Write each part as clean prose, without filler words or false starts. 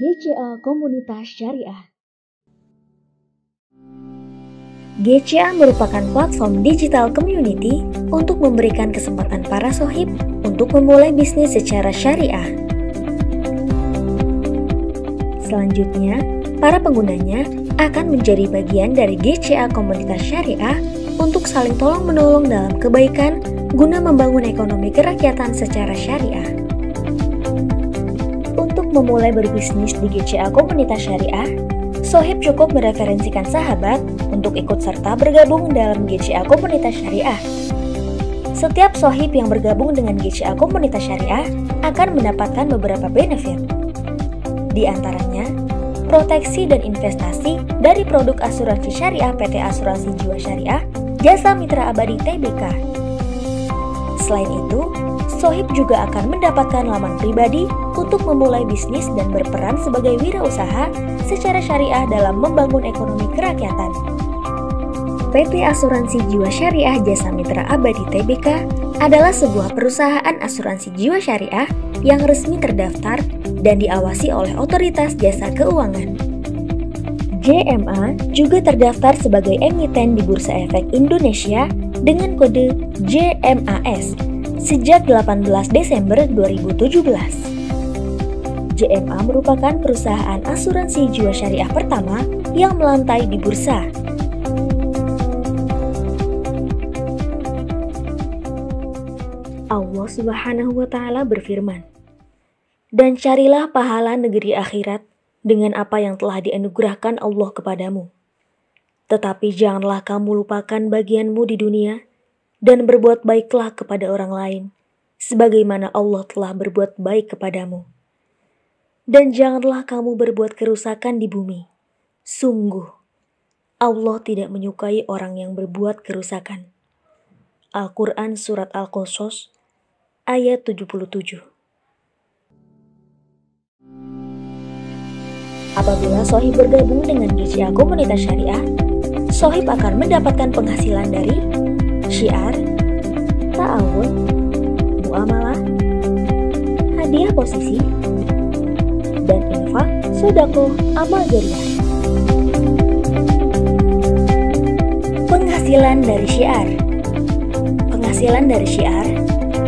GCA Komunitas Syariah. GCA merupakan platform digital community untuk memberikan kesempatan para sohib untuk memulai bisnis secara syariah. Selanjutnya, para penggunanya akan menjadi bagian dari GCA Komunitas Syariah untuk saling tolong-menolong dalam kebaikan guna membangun ekonomi kerakyatan secara syariah. Untuk memulai berbisnis di GCA Komunitas Syariah, sohib cukup mereferensikan sahabat untuk ikut serta bergabung dalam GCA Komunitas Syariah. Setiap sohib yang bergabung dengan GCA Komunitas Syariah akan mendapatkan beberapa benefit. Di antaranya, proteksi dan investasi dari produk asuransi syariah PT Asuransi Jiwa Syariah Jasa Mitra Abadi Tbk. Selain itu, sohib juga akan mendapatkan laman pribadi untuk memulai bisnis dan berperan sebagai wirausaha secara syariah dalam membangun ekonomi kerakyatan. PT Asuransi Jiwa Syariah Jasa Mitra Abadi Tbk adalah sebuah perusahaan asuransi jiwa syariah yang resmi terdaftar dan diawasi oleh Otoritas Jasa Keuangan. JMA juga terdaftar sebagai emiten di Bursa Efek Indonesia dengan kode JMAS sejak 18 Desember 2017. JMA merupakan perusahaan asuransi jiwa syariah pertama yang melantai di bursa. Allah Subhanahu wa Ta'ala berfirman, "Dan carilah pahala negeri akhirat dengan apa yang telah dianugerahkan Allah kepadamu. Tetapi janganlah kamu lupakan bagianmu di dunia, dan berbuat baiklah kepada orang lain, sebagaimana Allah telah berbuat baik kepadamu. Dan janganlah kamu berbuat kerusakan di bumi. Sungguh, Allah tidak menyukai orang yang berbuat kerusakan." Al-Quran Surat Al-Qasas ayat 77. Apabila sohib bergabung dengan GCA Komunitas Syariah, sohib akan mendapatkan penghasilan dari syiar, ta'awun, muamalah, hadiah posisi, dan infak, sodaqoh, amal jariah. Penghasilan dari syiar. Penghasilan dari syiar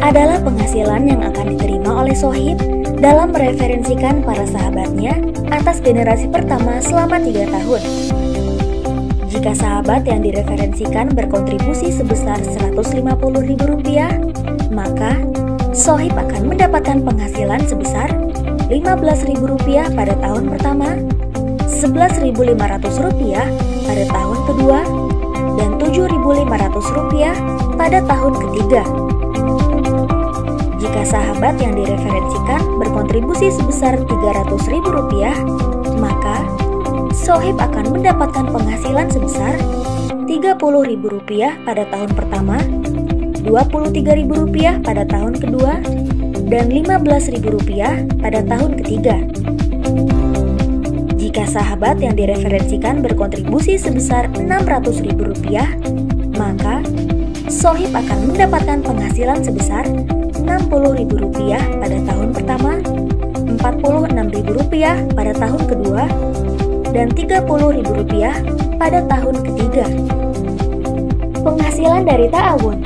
adalah penghasilan yang akan diterima oleh sohib dalam mereferensikan para sahabatnya atas generasi pertama selama 3 tahun. Jika sahabat yang direferensikan berkontribusi sebesar Rp150.000, maka sohib akan mendapatkan penghasilan sebesar Rp15.000 pada tahun pertama, Rp11.500 pada tahun kedua, dan Rp7.500 pada tahun ketiga. Jika sahabat yang direferensikan berkontribusi sebesar Rp300.000, maka sohib akan mendapatkan penghasilan sebesar Rp30.000 pada tahun pertama, Rp23.000 pada tahun kedua, dan Rp15.000 pada tahun ketiga. Jika sahabat yang direferensikan berkontribusi sebesar Rp600.000, maka sohib akan mendapatkan penghasilan sebesar Rp60.000 pada tahun pertama, Rp46.000 pada tahun kedua, dan Rp30.000 pada tahun ketiga. Penghasilan dari ta'awun.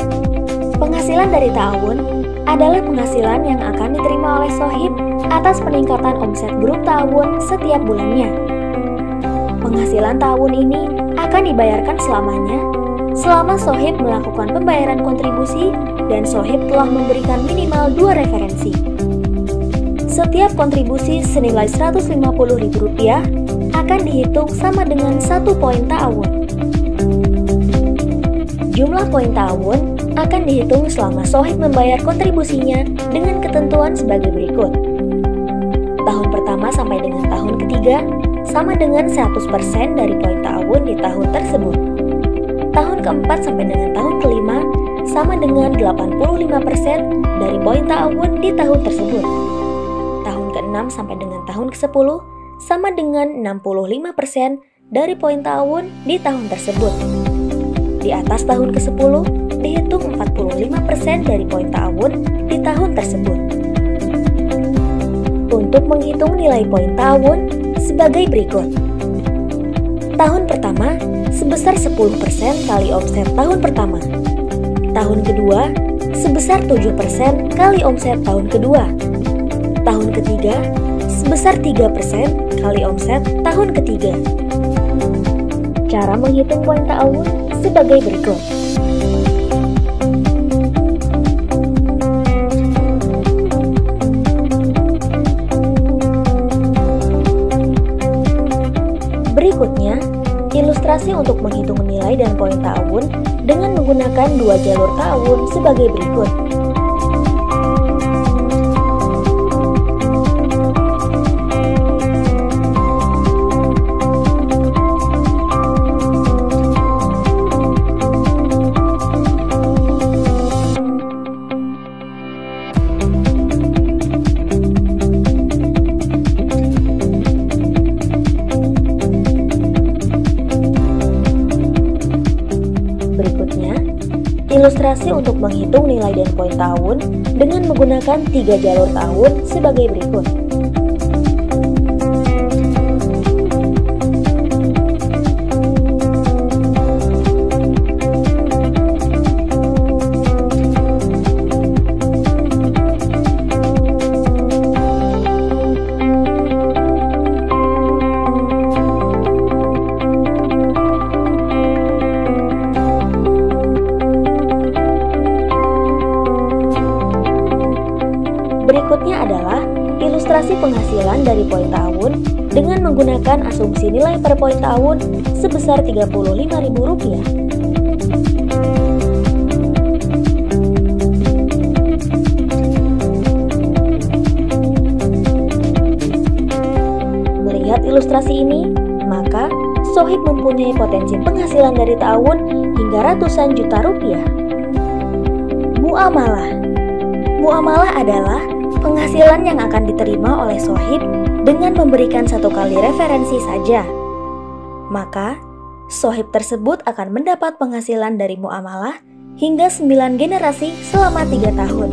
Penghasilan dari ta'awun adalah penghasilan yang akan diterima oleh sohib atas peningkatan omset grup ta'awun setiap bulannya. Penghasilan ta'awun ini akan dibayarkan selamanya selama sohib melakukan pembayaran kontribusi dan sohib telah memberikan minimal 2 referensi. Setiap kontribusi senilai Rp150.000 akan dihitung sama dengan 1 poin ta'awun. Jumlah poin ta'awun akan dihitung selama sohib membayar kontribusinya dengan ketentuan sebagai berikut. Tahun pertama sampai dengan tahun ketiga sama dengan 100% dari poin ta'awun di tahun tersebut. Tahun keempat sampai dengan tahun kelima sama dengan 85% dari poin ta'awun di tahun tersebut. Tahun ke-6 sampai dengan tahun ke-10 sama dengan 65% dari poin ta'awun di tahun tersebut. Di atas tahun ke-10 dihitung 45% dari poin ta'awun di tahun tersebut. Untuk untuk menghitung nilai poin tahun sebagai berikut. Tahun pertama sebesar 10% kali omset tahun pertama. Tahun kedua sebesar 7% kali omset tahun kedua. Tahun ketiga sebesar 3% kali omset tahun ketiga. Cara menghitung poin tahun sebagai berikut. Berikutnya, ilustrasi untuk menghitung nilai dan poin tahun dengan menggunakan dua jalur tahun sebagai berikut. Ilustrasi untuk menghitung nilai dan poin tahun dengan menggunakan tiga jalur tahun sebagai berikut. Berikutnya adalah ilustrasi penghasilan dari poin tahun dengan menggunakan asumsi nilai per poin tahun sebesar Rp35.000. Melihat ilustrasi ini, maka Sohib mempunyai potensi penghasilan dari tahun hingga ratusan juta rupiah. Muamalah. Muamalah adalah penghasilan yang akan diterima oleh Sohib dengan memberikan satu kali referensi saja. Maka, Sohib tersebut akan mendapat penghasilan dari muamalah hingga 9 generasi selama 3 tahun.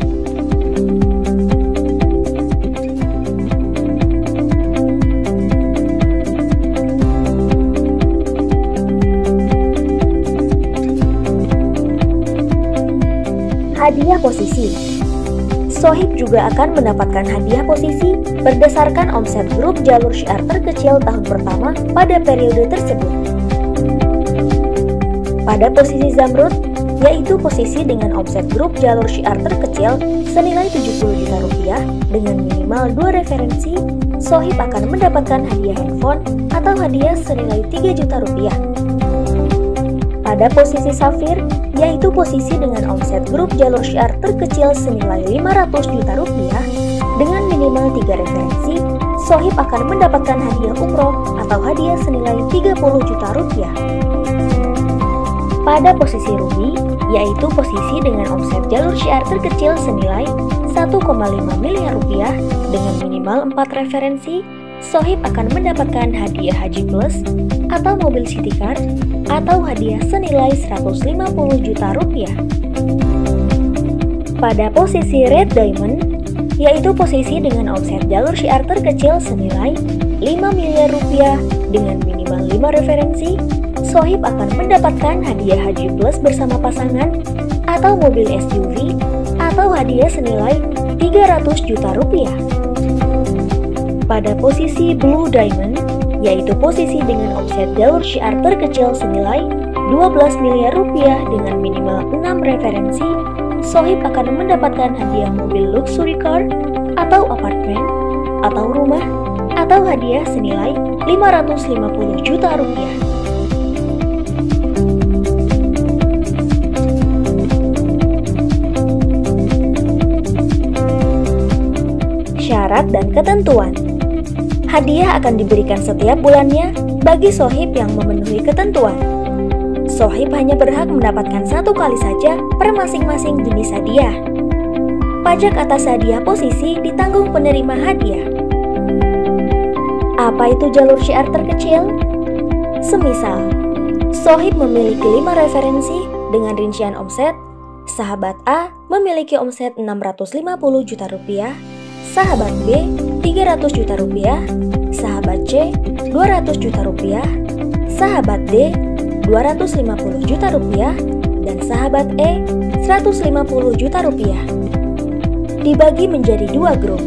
Hadiah posisi. Sohib juga akan mendapatkan hadiah posisi berdasarkan omset grup jalur syiar terkecil tahun pertama pada periode tersebut. Pada posisi Zamrud, yaitu posisi dengan omset grup jalur syiar terkecil senilai 70 juta rupiah dengan minimal 2 referensi, Sohib akan mendapatkan hadiah handphone atau hadiah senilai 3 juta rupiah. Pada posisi Safir, yaitu posisi dengan omset grup jalur syiar terkecil senilai 500 juta rupiah dengan minimal 3 referensi, Sohib akan mendapatkan hadiah umroh atau hadiah senilai 30 juta rupiah. Pada posisi Ruby, yaitu posisi dengan omset jalur syiar terkecil senilai 1,5 miliar rupiah dengan minimal 4 referensi, Sohib akan mendapatkan hadiah Haji Plus atau mobil City Car atau hadiah senilai 150 juta rupiah. Pada posisi Red Diamond, yaitu posisi dengan omset jalur syiar terkecil senilai 5 miliar rupiah dengan minimal 5 referensi, Sohib akan mendapatkan hadiah Haji Plus bersama pasangan atau mobil SUV atau hadiah senilai 300 juta rupiah. Pada posisi Blue Diamond, yaitu posisi dengan omset jalur syiar terkecil senilai 12 miliar rupiah dengan minimal 6 referensi, Sohib akan mendapatkan hadiah mobil luxury car atau apartemen atau rumah atau hadiah senilai 550 juta rupiah. Syarat dan ketentuan. Hadiah akan diberikan setiap bulannya bagi Sohib yang memenuhi ketentuan. Sohib hanya berhak mendapatkan satu kali saja per masing-masing jenis hadiah. Pajak atas hadiah posisi ditanggung penerima hadiah. Apa itu jalur syiar terkecil? Semisal, Sohib memiliki 5 referensi dengan rincian omset. Sahabat A memiliki omset 650 juta rupiah, sahabat B 300 juta rupiah, sahabat C 200 juta rupiah, sahabat D 250 juta rupiah, dan sahabat E 150 juta rupiah. Dibagi menjadi dua grup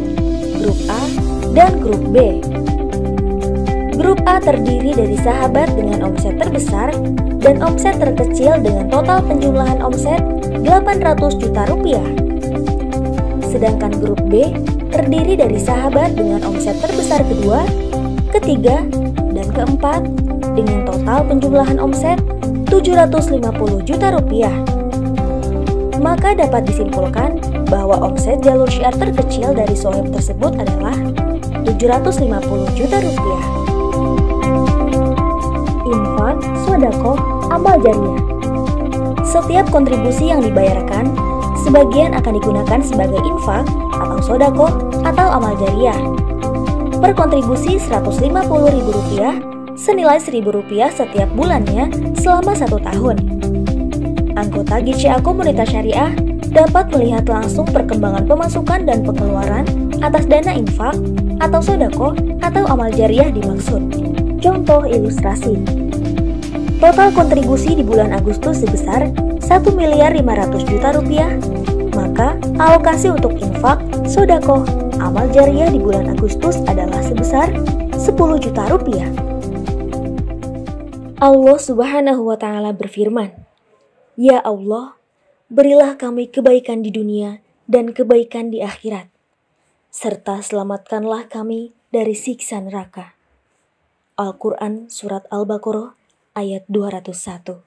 A dan grup B. Grup A terdiri dari sahabat dengan omset terbesar dan omset terkecil dengan total penjumlahan omset 800 juta rupiah. Sedangkan grup B terdiri dari sahabat dengan omset terbesar kedua, ketiga, dan keempat dengan total penjumlahan omset 750 juta rupiah. Maka dapat disimpulkan bahwa omset jalur syiar terkecil dari Sohib tersebut adalah 750 juta rupiah. Infak, sodaqoh, amal jariah. Setiap kontribusi yang dibayarkan, sebagian akan digunakan sebagai infak atau sodaqoh atau amal jariah. Per kontribusi Rp150.000 senilai Rp1.000 setiap bulannya selama 1 tahun. Anggota GCA Komunitas Syariah dapat melihat langsung perkembangan pemasukan dan pengeluaran atas dana infak atau sodaqoh atau amal jariah dimaksud. Contoh ilustrasi. Total kontribusi di bulan Agustus sebesar Rp1.500.000.000, maka alokasi untuk infak, sodaqoh, amal jariah di bulan Agustus adalah sebesar Rp10 juta. Allah Subhanahu wa Ta'ala berfirman, "Ya Allah, berilah kami kebaikan di dunia dan kebaikan di akhirat, serta selamatkanlah kami dari siksa neraka." Al-Quran Surat Al-Baqarah ayat 201.